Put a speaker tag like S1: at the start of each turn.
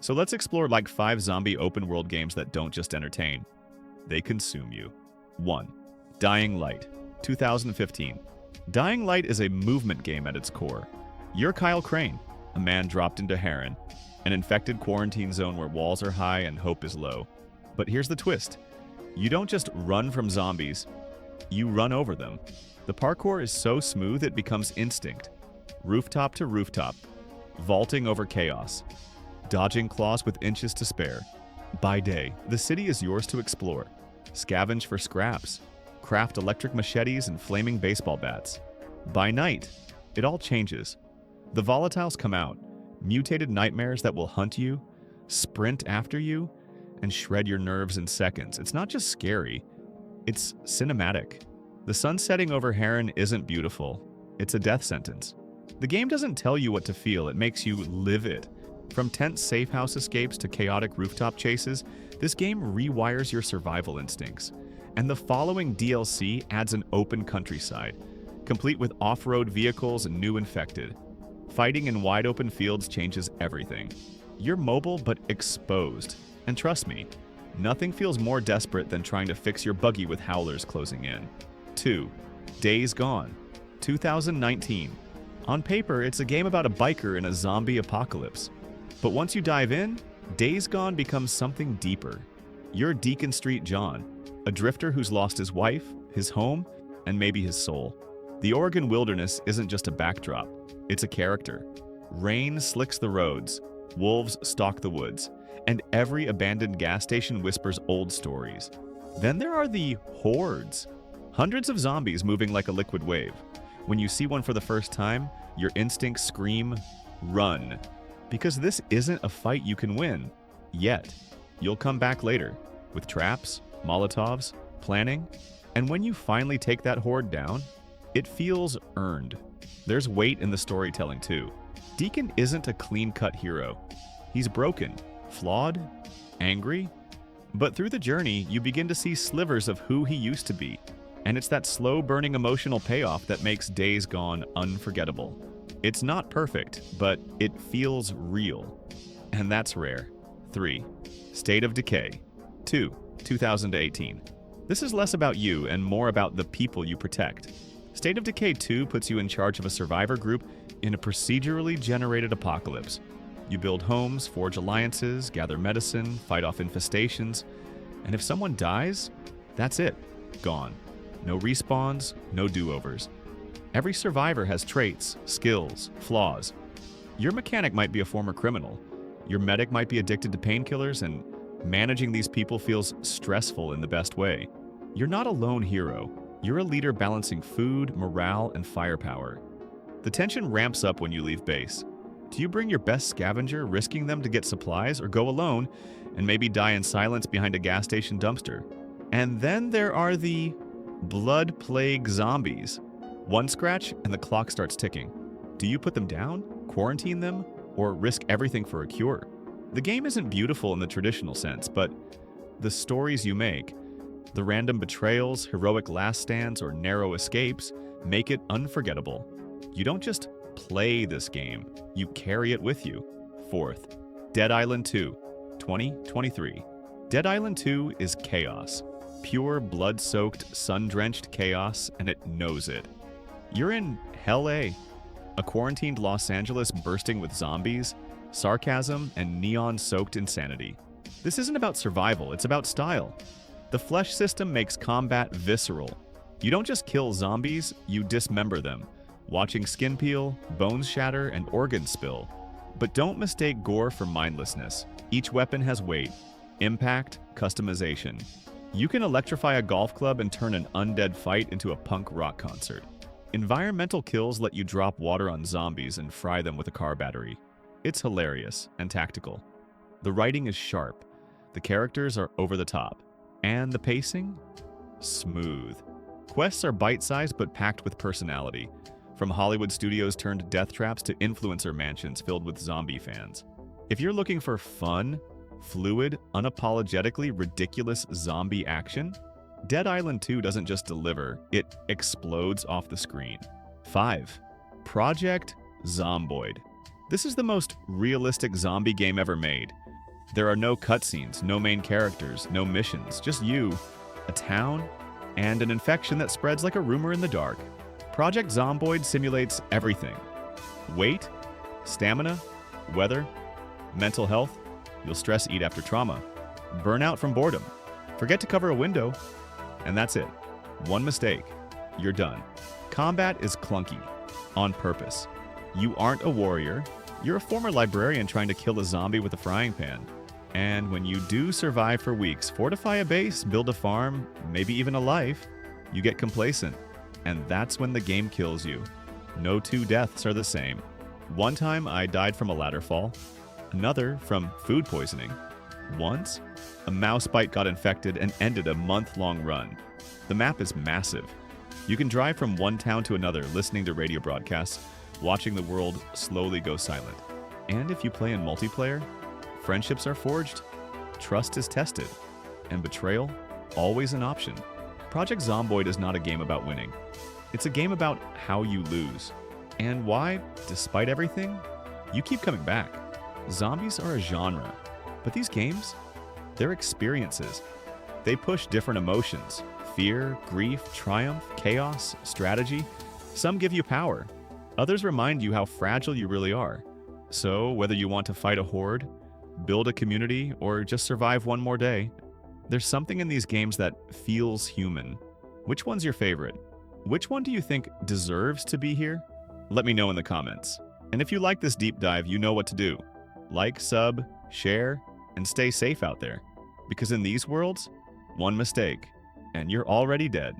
S1: So let's explore like 5 zombie open world games that don't just entertain, they consume you. 1. Dying Light, 2015. Dying Light is a movement game at its core. You're Kyle Crane, a man dropped into Heron, an infected quarantine zone where walls are high and hope is low. But here's the twist. You don't just run from zombies, you run over them. The parkour is so smooth it becomes instinct. Rooftop to rooftop, vaulting over chaos, dodging claws with inches to spare. By day, the city is yours to explore. Scavenge for scraps, craft electric machetes and flaming baseball bats. By night, it all changes. The volatiles come out, mutated nightmares that will hunt you, sprint after you, and shred your nerves in seconds. It's not just scary, it's cinematic. The sun setting over Heron isn't beautiful, it's a death sentence. The game doesn't tell you what to feel, it makes you live it. From tense safe house escapes to chaotic rooftop chases, this game rewires your survival instincts. And the following DLC adds an open countryside, complete with off-road vehicles and new infected. Fighting in wide open fields changes everything. You're mobile but exposed. And trust me, nothing feels more desperate than trying to fix your buggy with howlers closing in. 2. Days Gone, 2019. On paper, it's a game about a biker in a zombie apocalypse. But once you dive in, Days Gone becomes something deeper. You're Deacon Street John, a drifter who's lost his wife, his home, and maybe his soul. The Oregon wilderness isn't just a backdrop, it's a character. Rain slicks the roads, wolves stalk the woods, and every abandoned gas station whispers old stories. Then there are the hordes. Hundreds of zombies moving like a liquid wave. When you see one for the first time, your instincts scream, run. Because this isn't a fight you can win, yet. You'll come back later, with traps, Molotovs, planning, and when you finally take that horde down, it feels earned. There's weight in the storytelling too. Deacon isn't a clean-cut hero. He's broken, flawed, angry, but through the journey, you begin to see slivers of who he used to be, and it's that slow-burning emotional payoff that makes Days Gone unforgettable. It's not perfect, but it feels real, and that's rare. 3. State of Decay, 2018. This is less about you and more about the people you protect. State of Decay 2 puts you in charge of a survivor group in a procedurally generated apocalypse. You build homes, forge alliances, gather medicine, fight off infestations, and if someone dies, that's it, gone. No respawns, no do-overs. Every survivor has traits, skills, flaws. Your mechanic might be a former criminal. Your medic might be addicted to painkillers, and managing these people feels stressful in the best way. You're not a lone hero. You're a leader balancing food, morale, and firepower. The tension ramps up when you leave base. Do you bring your best scavenger, risking them to get supplies, or go alone and maybe die in silence behind a gas station dumpster? And then there are the blood plague zombies. One scratch and the clock starts ticking. Do you put them down, quarantine them, or risk everything for a cure? The game isn't beautiful in the traditional sense, but the stories you make, the random betrayals, heroic last stands, or narrow escapes make it unforgettable. You don't just play this game, you carry it with you. 4th, Dead Island 2, 2023. Dead Island 2 is chaos. Pure, blood-soaked, sun-drenched chaos, and it knows it. You're in Hell A quarantined Los Angeles bursting with zombies, sarcasm, and neon-soaked insanity. This isn't about survival, it's about style. The flesh system makes combat visceral. You don't just kill zombies, you dismember them, watching skin peel, bones shatter, and organs spill. But don't mistake gore for mindlessness. Each weapon has weight, impact, customization. You can electrify a golf club and turn an undead fight into a punk rock concert. Environmental kills let you drop water on zombies and fry them with a car battery. It's hilarious and tactical. The writing is sharp, the characters are over the top, and the pacing? Smooth. Quests are bite-sized but packed with personality, from Hollywood studios turned death traps to influencer mansions filled with zombie fans. If you're looking for fun, fluid, unapologetically ridiculous zombie action, Dead Island 2 doesn't just deliver, it explodes off the screen. 5. Project Zomboid. This is the most realistic zombie game ever made. There are no cutscenes, no main characters, no missions, just you, a town, and an infection that spreads like a rumor in the dark. Project Zomboid simulates everything. Weight, stamina, weather, mental health. You'll stress eat after trauma. Burnout from boredom. Forget to cover a window. And that's it. One mistake. You're done. Combat is clunky. On purpose. You aren't a warrior. You're a former librarian trying to kill a zombie with a frying pan. And when you do survive for weeks, fortify a base, build a farm, maybe even a life, you get complacent. And that's when the game kills you. No two deaths are the same. One time I died from a ladder fall. Another from food poisoning. Once, a mouse bite got infected and ended a month-long run. The map is massive. You can drive from one town to another listening to radio broadcasts, watching the world slowly go silent. And if you play in multiplayer, friendships are forged, trust is tested, and betrayal, always an option. Project Zomboid is not a game about winning. It's a game about how you lose, and why, despite everything, you keep coming back. Zombies are a genre, but these games, they're experiences. They push different emotions: fear, grief, triumph, chaos, strategy. Some give you power. Others remind you how fragile you really are. So whether you want to fight a horde, build a community, or just survive one more day, there's something in these games that feels human. Which one's your favorite? Which one do you think deserves to be here? Let me know in the comments. And if you like this deep dive, you know what to do. Like, sub, share, and stay safe out there. Because in these worlds, one mistake, and you're already dead.